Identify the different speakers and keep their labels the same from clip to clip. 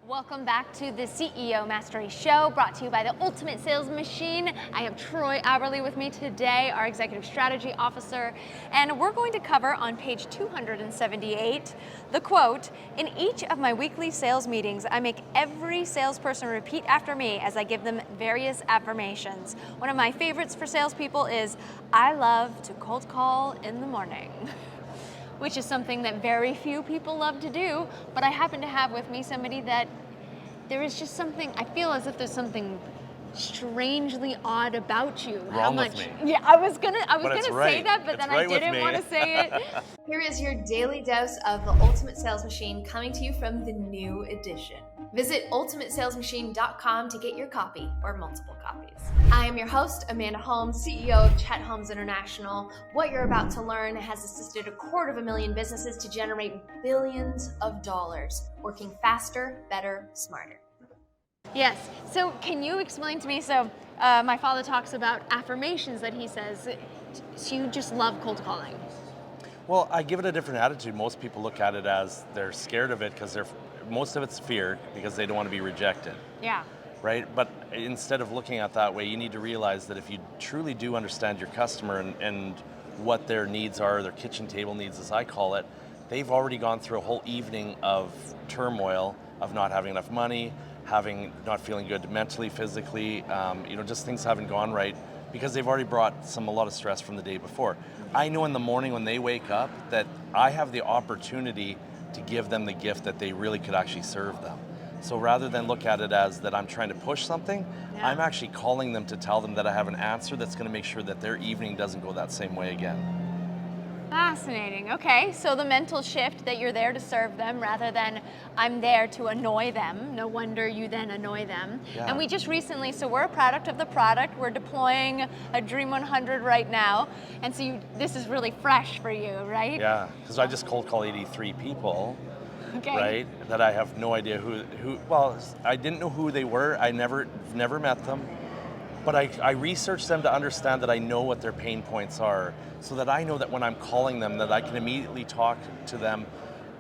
Speaker 1: Welcome back to the CEO Mastery Show, brought to you by the Ultimate Sales Machine. I have Troy Aberly with me today, our Executive Strategy Officer, and we're going to cover on page 278 the quote, "In each of my weekly sales meetings, I make every salesperson repeat after me as I give them various affirmations." One of my favorites for salespeople is, "I love to cold call in the morning." Which is something that very few people love to do, but I happen to have with me somebody that there is just something, I feel as if there's something strangely odd about you.
Speaker 2: Wrong with me.
Speaker 1: Yeah, I was gonna
Speaker 2: it's
Speaker 1: say
Speaker 2: right.
Speaker 1: that, but
Speaker 2: It's
Speaker 1: then
Speaker 2: right
Speaker 1: I
Speaker 2: with
Speaker 1: didn't
Speaker 2: me.
Speaker 1: want to say it.
Speaker 3: Here is your daily dose of the Ultimate Sales Machine coming to you from the new edition. Visit ultimatesalesmachine.com to get your copy or multiple copies. I am your host, Amanda Holmes, CEO of Chet Holmes International. What you're about to learn has assisted 250,000 businesses to generate billions of dollars, working faster, better, smarter.
Speaker 1: Yes, so can you explain to me, my father talks about affirmations that he says, so you just love cold calling.
Speaker 2: Well, I give it a different attitude. Most people look at it as they're scared of it because most of it's fear because they don't want to be rejected.
Speaker 1: Yeah.
Speaker 2: Right? But instead of looking at it that way, you need to realize that if you truly do understand your customer and what their needs are, their kitchen table needs as I call it, they've already gone through a whole evening of turmoil of not having enough money, not feeling good mentally, physically, just things haven't gone right because they've already brought a lot of stress from the day before. I know in the morning when they wake up that I have the opportunity to give them the gift that they really could actually serve them. So rather than look at it as that I'm trying to push something,
Speaker 1: Yeah.
Speaker 2: I'm actually calling them to tell them that I have an answer that's going to make sure that their evening doesn't go that same way again.
Speaker 1: Fascinating. Okay, so the mental shift that you're there to serve them rather than I'm there to annoy them. No wonder you then annoy them.
Speaker 2: Yeah.
Speaker 1: And we just recently, so we're a product of the product. We're deploying a Dream 100 right now. And so this is really fresh for you, right?
Speaker 2: Yeah, because I just cold call 83 people.
Speaker 1: Okay.
Speaker 2: Right? That I have no idea who. Well, I didn't know who they were. I never met them. But I researched them to understand that I know what their pain points are, so that I know that when I'm calling them, that I can immediately talk to them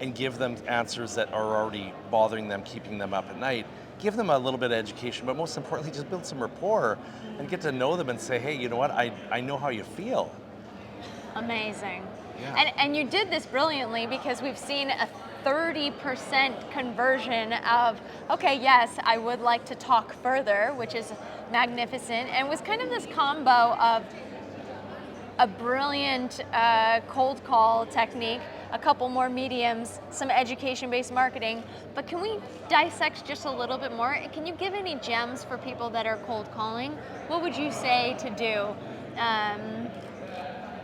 Speaker 2: and give them answers that are already bothering them, keeping them up at night. Give them a little bit of education, but most importantly, just build some rapport and get to know them and say, hey, you know what? I know how you feel.
Speaker 1: Amazing.
Speaker 2: Yeah.
Speaker 1: And you did this brilliantly because we've seen a 30% conversion of, okay, yes, I would like to talk further, which is magnificent. And it was kind of this combo of a brilliant cold call technique, a couple more mediums, some education-based marketing. But can we dissect just a little bit more? Can you give any gems for people that are cold calling? What would you say to do?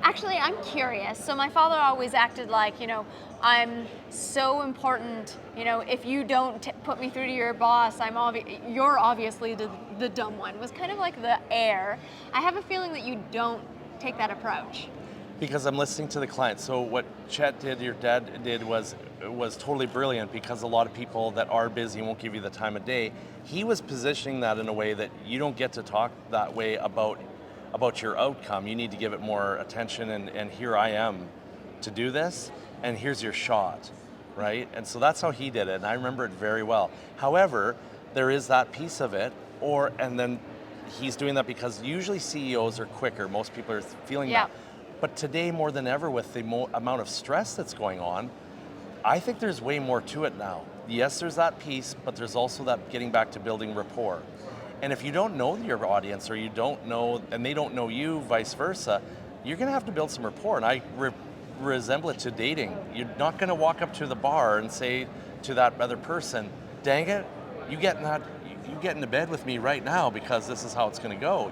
Speaker 1: Actually, I'm curious. So my father always acted like, I'm so important. If you don't put me through to your boss, you're obviously the dumb one. Was kind of like the air. I have a feeling that you don't take that approach.
Speaker 2: Because I'm listening to the client. So what Chet did, your dad did, was totally brilliant because a lot of people that are busy won't give you the time of day. He was positioning that in a way that you don't get to talk that way about your outcome. You need to give it more attention and here I am to do this and here's your shot, right? And so that's how he did it and I remember it very well. However, there is that piece of it and then he's doing that because usually CEOs are quicker. Most people are feeling that. But today more than ever with the amount of stress that's going on, I think there's way more to it now. Yes, there's that piece, but there's also that getting back to building rapport. And if you don't know your audience or you don't know, and they don't know you, vice versa, you're gonna have to build some rapport. And I resemble it to dating. You're not gonna walk up to the bar and say to that other person, dang it, you get into bed with me right now because this is how it's gonna go.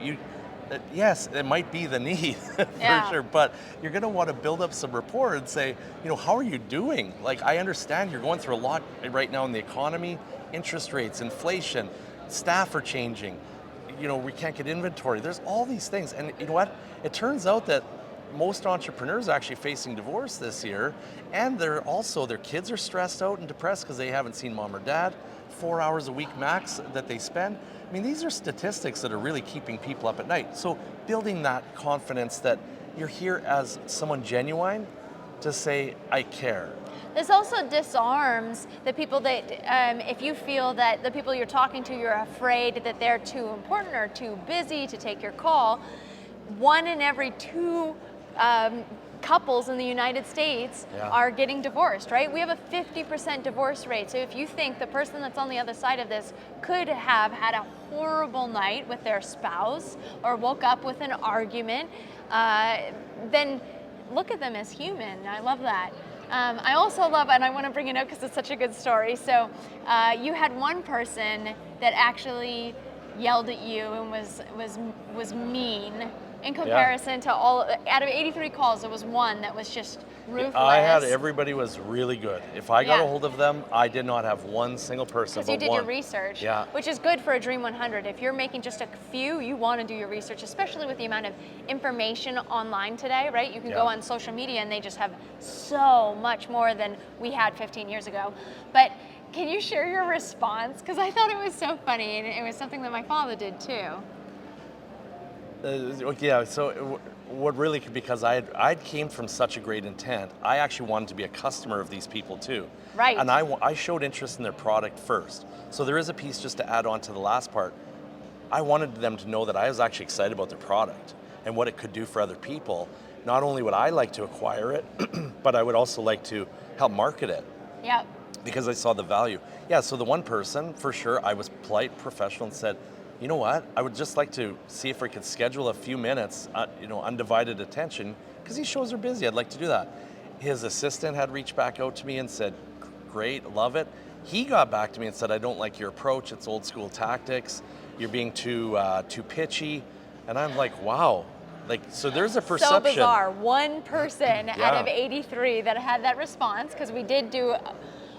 Speaker 2: Yes, it might be the need for sure, but you're gonna wanna build up some rapport and say, how are you doing? Like, I understand you're going through a lot right now in the economy, interest rates, inflation, staff are changing, we can't get inventory. There's all these things. And you know what? It turns out that most entrepreneurs are actually facing divorce this year. And their kids are stressed out and depressed because they haven't seen mom or dad. 4 hours a week max that they spend. I mean, these are statistics that are really keeping people up at night. So building that confidence that you're here as someone genuine, to say, I care.
Speaker 1: This also disarms the people that, if you feel that the people you're talking to, you're afraid that they're too important or too busy to take your call. 1 in every 2 couples in the United States are getting divorced, right? We have a 50% divorce rate. So if you think the person that's on the other side of this could have had a horrible night with their spouse or woke up with an argument, then look at them as human. I love that. I also love, and I want to bring it up because it's such a good story. So you had one person that actually yelled at you and was mean. In comparison to all, out of 83 calls, there was one that was just ruthless.
Speaker 2: Everybody was really good. If I got a hold of them, I did not have one single person.
Speaker 1: Because you did your research, which is good for a Dream 100. If you're making just a few, you want to do your research, especially with the amount of information online today, right? You can go on social media and they just have so much more than we had 15 years ago. But can you share your response? Because I thought it was so funny, and it was something that my father did too.
Speaker 2: So what really, because I came from such a great intent, I actually wanted to be a customer of these people too.
Speaker 1: Right.
Speaker 2: And I showed interest in their product first. So there is a piece just to add on to the last part. I wanted them to know that I was actually excited about their product and what it could do for other people. Not only would I like to acquire it, but I would also like to help market it.
Speaker 1: Yep.
Speaker 2: Because I saw the value. Yeah, so the one person, for sure, I was polite, professional, and said, you know what, I would just like to see if we could schedule a few minutes, undivided attention, because he shows are busy, I'd like to do that. His assistant had reached back out to me and said, great, love it. He got back to me and said, I don't like your approach, it's old school tactics, you're being too pitchy. And I'm like, wow. Like, so there's a perception.
Speaker 1: So bizarre, one person out of 83 that had that response, because we did do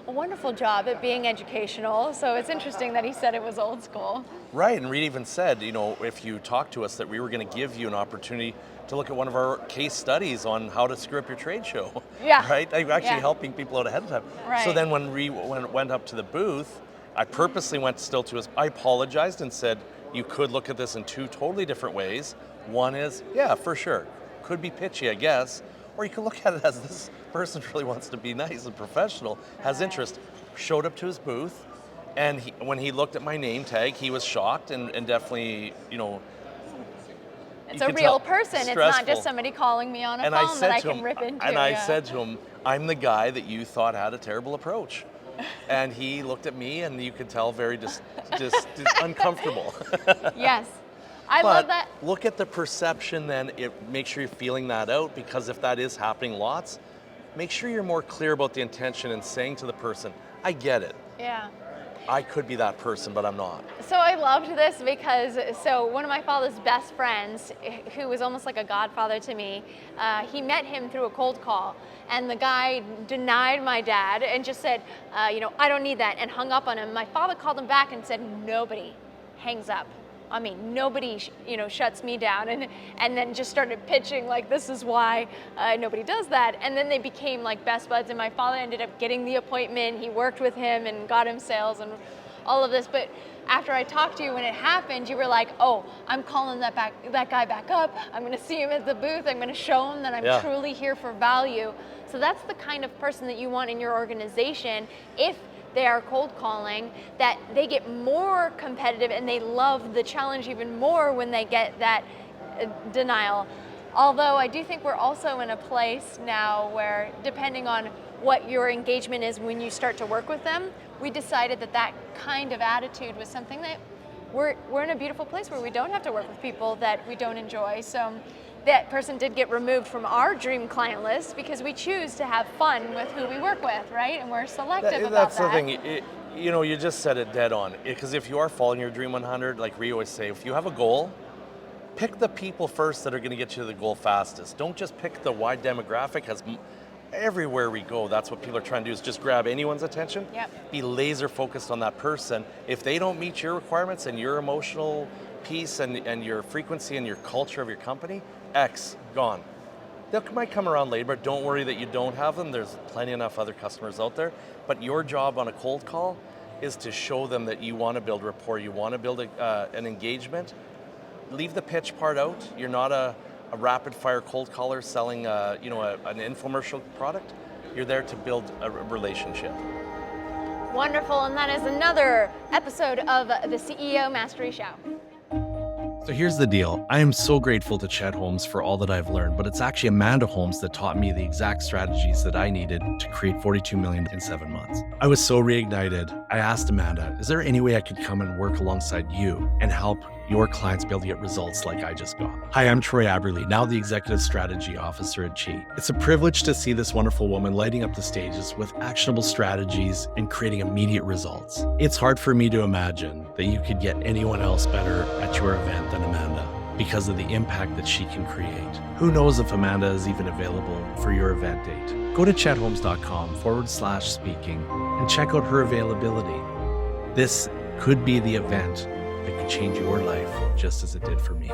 Speaker 1: a wonderful job at being educational, so it's interesting that he said it was old school.
Speaker 2: Right, and Reed even said, if you talk to us, that we were going to give you an opportunity to look at one of our case studies on how to screw up your trade show.
Speaker 1: Yeah.
Speaker 2: Right? Actually helping people out ahead of time.
Speaker 1: Right.
Speaker 2: So then when we went up to the booth, I purposely went still to his, I apologized and said, you could look at this in 2 totally different ways. One is, yeah, for sure, could be pitchy, I guess, or you could look at it as this person really wants to be nice and professional, has interest, showed up to his booth, and when he looked at my name tag, he was shocked and definitely,
Speaker 1: it's a real person. It's not just somebody calling me on a phone that I can rip into.
Speaker 2: And I said to him, I'm the guy that you thought had a terrible approach. And he looked at me, and you could tell very just uncomfortable.
Speaker 1: Yes. I love that.
Speaker 2: Look at the perception then, make sure you're feeling that out, because if that is happening lots, make sure you're more clear about the intention and saying to the person, I get it.
Speaker 1: Yeah.
Speaker 2: I could be that person, but I'm not.
Speaker 1: So I loved this because, one of my father's best friends, who was almost like a godfather to me, he met him through a cold call. And the guy denied my dad and just said, I don't need that, and hung up on him. My father called him back and said, nobody hangs up. I mean, nobody, shuts me down, and then just started pitching like, this is why nobody does that. And then they became like best buds, and my father ended up getting the appointment. He worked with him and got him sales and all of this. But after I talked to you, when it happened, you were like, oh, I'm calling that guy back up. I'm going to see him at the booth. I'm going to show him that I'm truly here for value. So that's the kind of person that you want in your organization. If they are cold calling, that they get more competitive and they love the challenge even more when they get that denial. Although I do think we're also in a place now where, depending on what your engagement is when you start to work with them, we decided that kind of attitude was something that we're in a beautiful place where we don't have to work with people that we don't enjoy. So that person did get removed from our dream client list because we choose to have fun with who we work with, right? And we're selective about that.
Speaker 2: That's the thing. You just said it dead on. Because if you are following your Dream 100, like we always say, if you have a goal, pick the people first that are going to get you to the goal fastest. Don't just pick the wide demographic, because everywhere we go, that's what people are trying to do, is just grab anyone's attention.
Speaker 1: Yep.
Speaker 2: Be laser focused on that person. If they don't meet your requirements and your emotional piece and your frequency and your culture of your company, X, gone. They might come around later, but don't worry that you don't have them. There's plenty enough other customers out there. But your job on a cold call is to show them that you want to build rapport, you want to build an engagement. Leave the pitch part out. You're not a a rapid fire cold caller selling an infomercial product. You're there to build a relationship.
Speaker 1: Wonderful, and that is another episode of the CEO Mastery Show.
Speaker 2: So here's the deal. I am so grateful to Chet Holmes for all that I've learned, but it's actually Amanda Holmes that taught me the exact strategies that I needed to create 42 million in 7 months. I was so reignited. I asked Amanda, is there any way I could come and work alongside you and help your clients be able to get results like I just got? Hi, I'm Troy Aberley, now the Executive Strategy Officer at Chi. It's a privilege to see this wonderful woman lighting up the stages with actionable strategies and creating immediate results. It's hard for me to imagine that you could get anyone else better at your event than Amanda because of the impact that she can create. Who knows if Amanda is even available for your event date? Go to chetholmes.com/speaking and check out her availability. This could be the event that could change your life just as it did for me.